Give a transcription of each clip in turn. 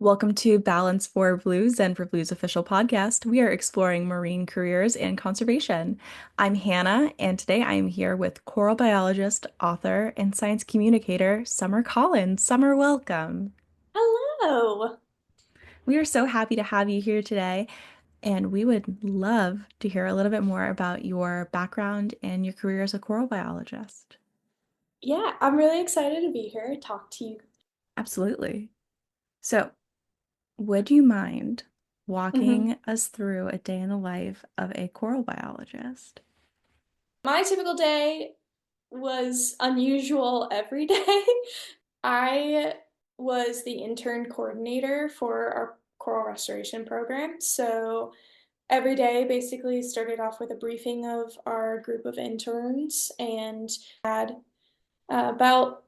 Welcome to Balance4Blue, Zen4Blue's official podcast. We are exploring marine careers and conservation. I'm Hannah, and today I am here with coral biologist, author, and science communicator, Summer Collins. Summer, welcome. Hello. We are so happy to have you here today, and we would love to hear a little bit more about your background and your career as a coral biologist. Yeah, I'm really excited to be here to talk to you. Absolutely. So, would you mind Mhm. walking us through a day in the life of a coral biologist? My typical day was unusual every day. I was the intern coordinator for our coral restoration program. So every day basically started off with a briefing of our group of interns and had about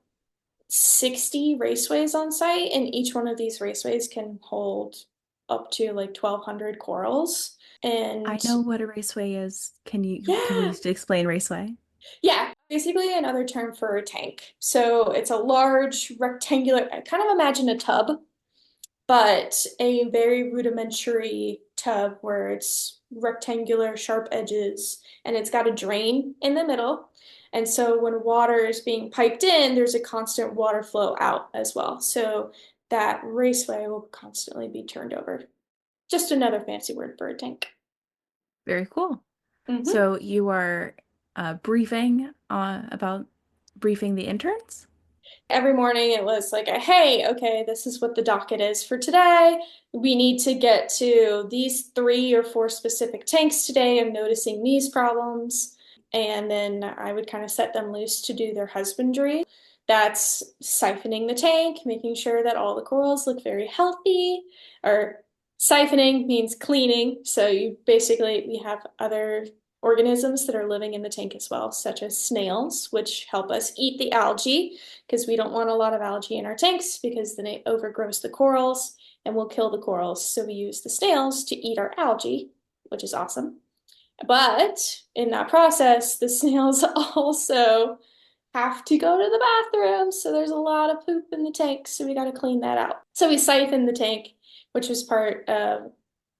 60 raceways on site, and each one of these raceways can hold up to like 1,200 corals. I And know what a raceway is. Can you yeah, explain raceway? yeah, basically another term for a tank. So it's a large rectangular, I kind of imagine a tub, but a very rudimentary tub where it's rectangular, sharp edges, and it's got a drain in the middle. And so when water is being piped in, there's a constant water flow out as well. So that raceway will constantly be turned over. Just another fancy word for a tank. Very cool. Hmm. So you are briefing about briefing the interns? Every morning it was like a hey, okay, this is what the docket is for today. We need to get to these 3 or 4 specific tanks today. I'm noticing these problems. And then I would kind of set them loose to do their husbandry. That's siphoning the tank, making sure that all the corals look very healthy. Or siphoning means cleaning. So you basically, we have other organisms that are living in the tank as well, such as snails, which help us eat the algae because we don't want a lot of algae in our tanks because then it overgrows the corals and will kill the corals. So we use the snails to eat our algae, which is awesome. But in that process, the snails also have to go to the bathroom. So there's a lot of poop in the tank. So we got to clean that out. So we siphon the tank, which was part of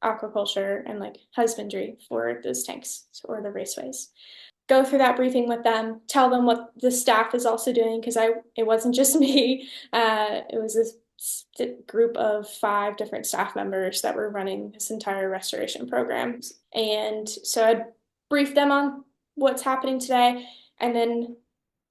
aquaculture and like husbandry for those tanks or the raceways. Go through that briefing with them, tell them what the staff is also doing because I it wasn't just me. It was a group of 5 different staff members that were running this entire restoration program. And so I'd brief them on what's happening today, and then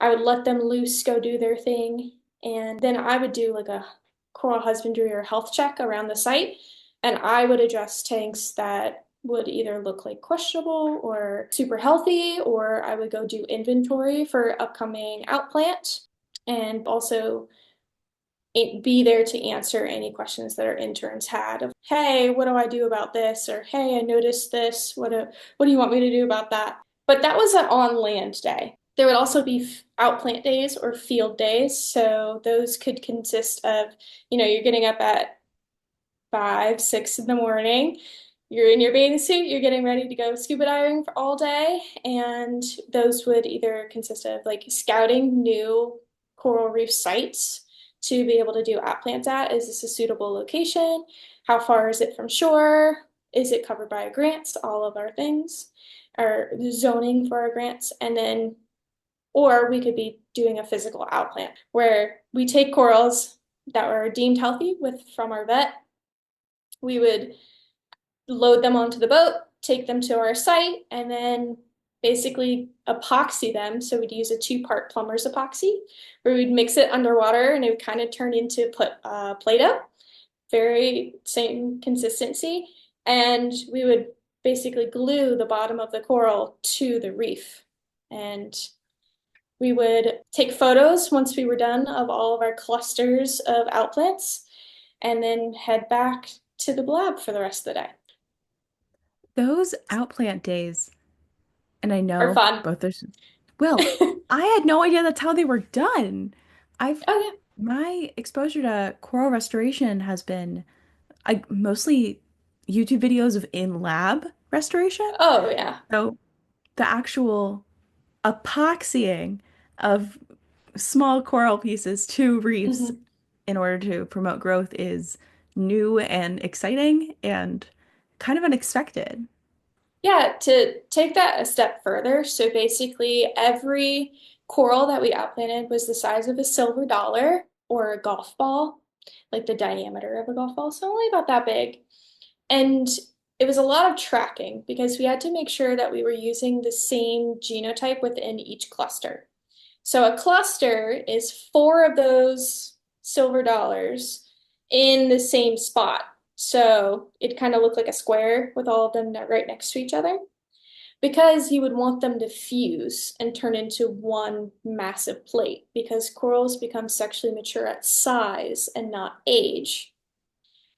I would let them loose, go do their thing, and then I would do like a coral husbandry or health check around the site, and I would address tanks that would either look like questionable or super healthy, or I would go do inventory for upcoming outplant and also be there to answer any questions that our interns had of, hey, what do I do about this? Or, hey, I noticed this. What do you want me to do about that? But that was an on land day. There would also be outplant days or field days. So those could consist of, you're getting up at 5, 6 in the morning. You're in your bathing suit, you're getting ready to go scuba diving for all day. And those would either consist of like scouting new coral reef sites to be able to do outplants at. Is this a suitable location? How far is it from shore? Is it covered by grants? All of our things, or zoning for our grants. And then, or we could be doing a physical outplant where we take corals that were deemed healthy with from our vet. We would load them onto the boat, take them to our site, and then basically epoxy them. So we'd use a 2-part plumber's epoxy where we'd mix it underwater and it would kind of turn into Play-Doh, very same consistency. And we would basically glue the bottom of the coral to the reef. And we would take photos once we were done of all of our clusters of outplants and then head back to the lab for the rest of the day. Those outplant days, And I Or know fun. both there's, well, I had no idea that's how they were done. I've, Oh my exposure to coral restoration has been mostly YouTube videos of in-lab restoration. yeah. Oh yeah. So the actual epoxying of small coral pieces to reefs Mhm. in order to promote growth is new and exciting and kind of unexpected. Yeah, to take that a step further, so basically every coral that we outplanted was the size of a silver dollar or a golf ball, like the diameter of a golf ball, so only about that big. And it was a lot of tracking because we had to make sure that we were using the same genotype within each cluster. So a cluster is four of those silver dollars in the same spot. So it kind of looked like a square with all of them right next to each other because you would want them to fuse and turn into one massive plate because corals become sexually mature at size and not age.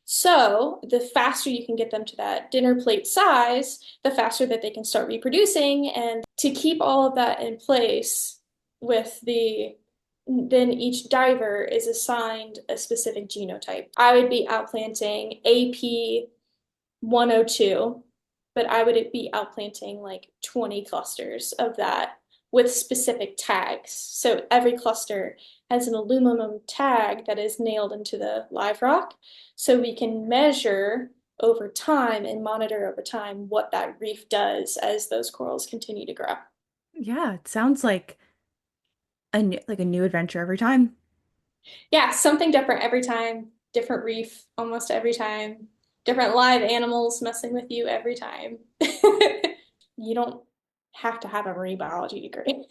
So the faster you can get them to that dinner plate size, the faster that they can start reproducing. And to keep all of that in place with then each diver is assigned a specific genotype. I would be outplanting AP 102, but I would be outplanting like 20 clusters of that with specific tags. So every cluster has an aluminum tag that is nailed into the live rock. So we can measure over time and monitor over time what that reef does as those corals continue to grow. Yeah, it sounds like a new adventure every time. Yeah, something different every time, different reef almost every time, different live animals messing with you every time. You don't have to have a marine biology degree.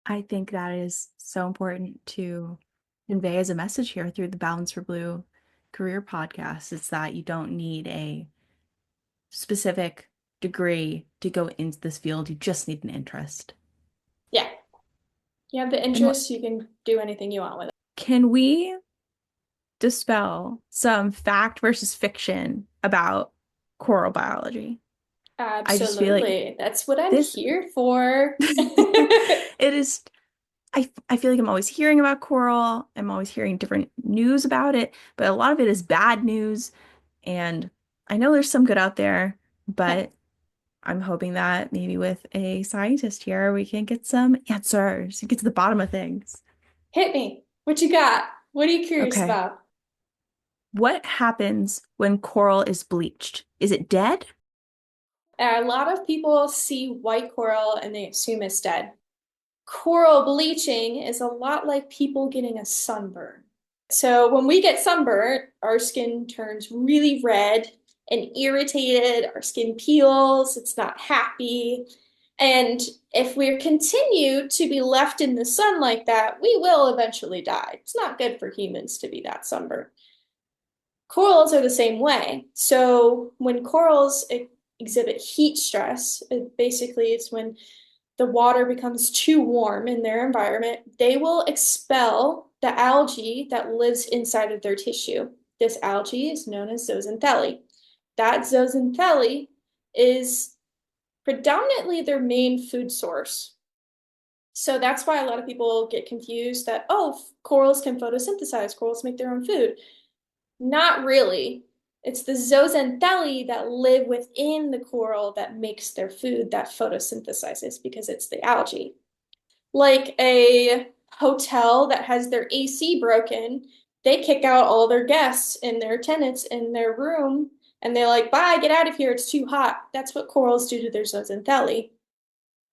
I think that is so important to convey as a message here through the Balance for Blue career podcast. It's that you don't need a specific degree to go into this field. You just need an interest. Yeah, you have the And what interest, you can do anything you want with it. can we dispel some fact versus fiction about coral biology? I just feel like Absolutely. That's what I'm this here for. it is I feel like I'm always hearing about coral. I'm always hearing different news about it, but a lot of it is bad news. And I know there's some good out there, but I'm hoping that maybe with a scientist here, we can get some answers and get to the bottom of things. Hit me. What you got? What are you curious Okay. about? What happens when coral is bleached? Is it dead? A lot of people see white coral and they assume it's dead. Coral bleaching is a lot like people getting a sunburn. So when we get sunburnt, our skin turns really red and irritated, our skin peels, it's not happy. And if we continue to be left in the sun like that, we will eventually die. It's not good for humans to be that sunburned. Corals are the same way. So when corals exhibit heat stress, it basically it's when the water becomes too warm in their environment, they will expel the algae that lives inside of their tissue. This algae is known as zooxanthellae. That zooxanthellae is predominantly their main food source. So that's why a lot of people get confused that, oh, corals can photosynthesize, corals make their own food. Not really. It's the zooxanthellae that live within the coral that makes their food that photosynthesizes because it's the algae. Like a hotel that has their AC broken, they kick out all their guests and their tenants in their room and they're like, bye, get out of here, it's too hot. That's what corals do to their zooxanthellae.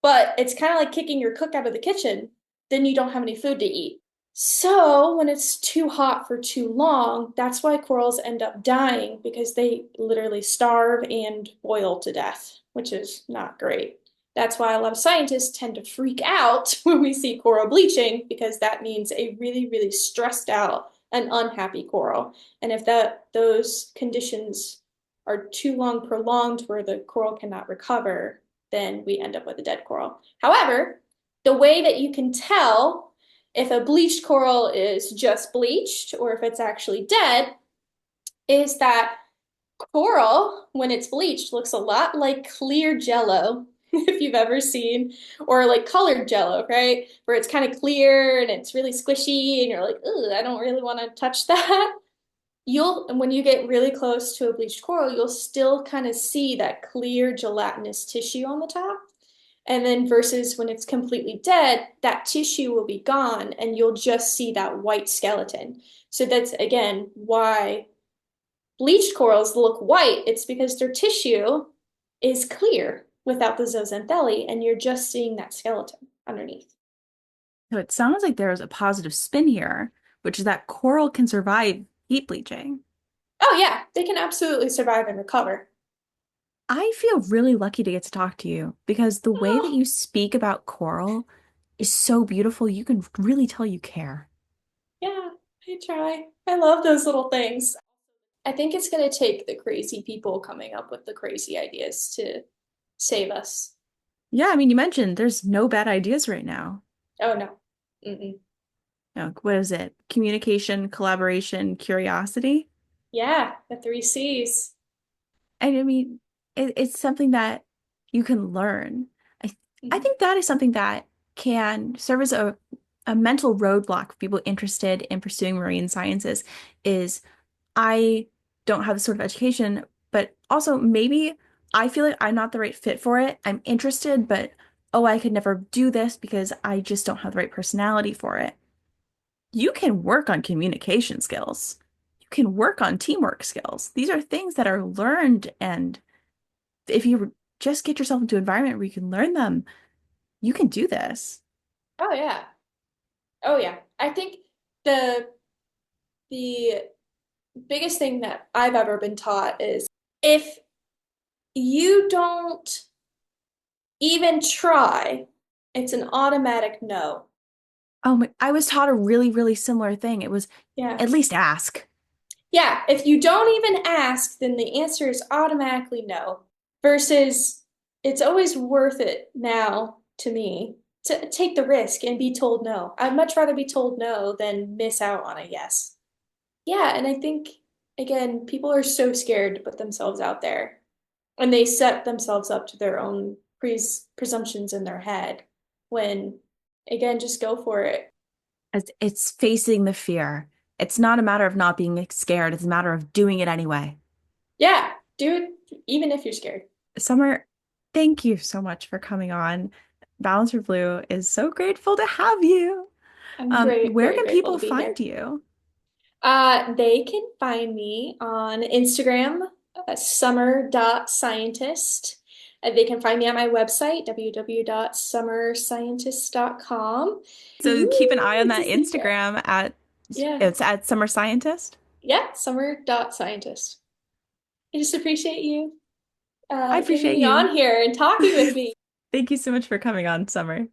But it's kind of like kicking your cook out of the kitchen. Then you don't have any food to eat. So when it's too hot for too long, that's why corals end up dying because they literally starve and boil to death, which is not great. That's why a lot of scientists tend to freak out when we see coral bleaching because that means a really, really stressed out and unhappy coral. And if those conditions are too long prolonged where the coral cannot recover, then we end up with a dead coral. However, the way that you can tell if a bleached coral is just bleached or if it's actually dead is that coral, when it's bleached, looks a lot like clear jello. if you've ever seen, or like colored Jello, right? Where it's kind of clear and it's really squishy, and you're like, "Ooh, I don't really want to touch that." When you get really close to a bleached coral, you'll still kind of see that clear gelatinous tissue on the top. And then versus when it's completely dead, that tissue will be gone and you'll just see that white skeleton. So that's again why bleached corals look white. It's because their tissue is clear without the zooxanthellae and you're just seeing that skeleton underneath. So it sounds like there is a positive spin here, which is that coral can survive heat bleaching. Oh yeah, they can absolutely survive and recover. I feel really lucky to get to talk to you because the way that Oh, you speak about coral is so beautiful. You can really tell you care. yeah, I try. I love those little things. I think it's going to take the crazy people coming up with the crazy ideas to save us. Yeah, I mean, you mentioned there's no bad ideas right now. Oh no. Mm-mm. What is it? Communication, collaboration, curiosity. Yeah, the three C's. And I mean, it's something that you can learn. I Mhm. think that is something that can serve as a mental roadblock for people interested in pursuing marine sciences is I don't have this sort of education, but also maybe I feel like I'm not the right fit for it. I'm interested, but oh, I could never do this because I just don't have the right personality for it. You can work on communication skills. You can work on teamwork skills. These are things that are learned, and if you just get yourself into an environment where you can learn them, you can do this. Oh yeah. Oh yeah. I think the the biggest thing that I've ever been taught is if you don't even try, it's an automatic no. I was taught a really, really similar thing. It was Yeah. at least ask. Yeah, if you don't even ask, then the answer is automatically no. Versus it's always worth it now to me to take the risk and be told no. I'd much rather be told no than miss out on a yes. Yeah, and I think again, people are so scared to put themselves out there and they set themselves up to their own presumptions in their head when again, just go for it. It's facing the fear. It's not a matter of not being scared, it's a matter of doing it anyway. Yeah, do it even if you're scared. Summer, thank you so much for coming on. Balance4Blue is so grateful to have you. I'm Where very can grateful people to be find here. you? They can find me on Instagram, summer.scientist. They can find me on my website, www.summerscientist.com. So keep an Ooh, eye on it's a that secret. Instagram at Yeah. it's at Summer Scientist. Yeah, summer.scientist. I just appreciate you I getting appreciate me you. on here and talking with me. Thank you so much for coming on, Summer.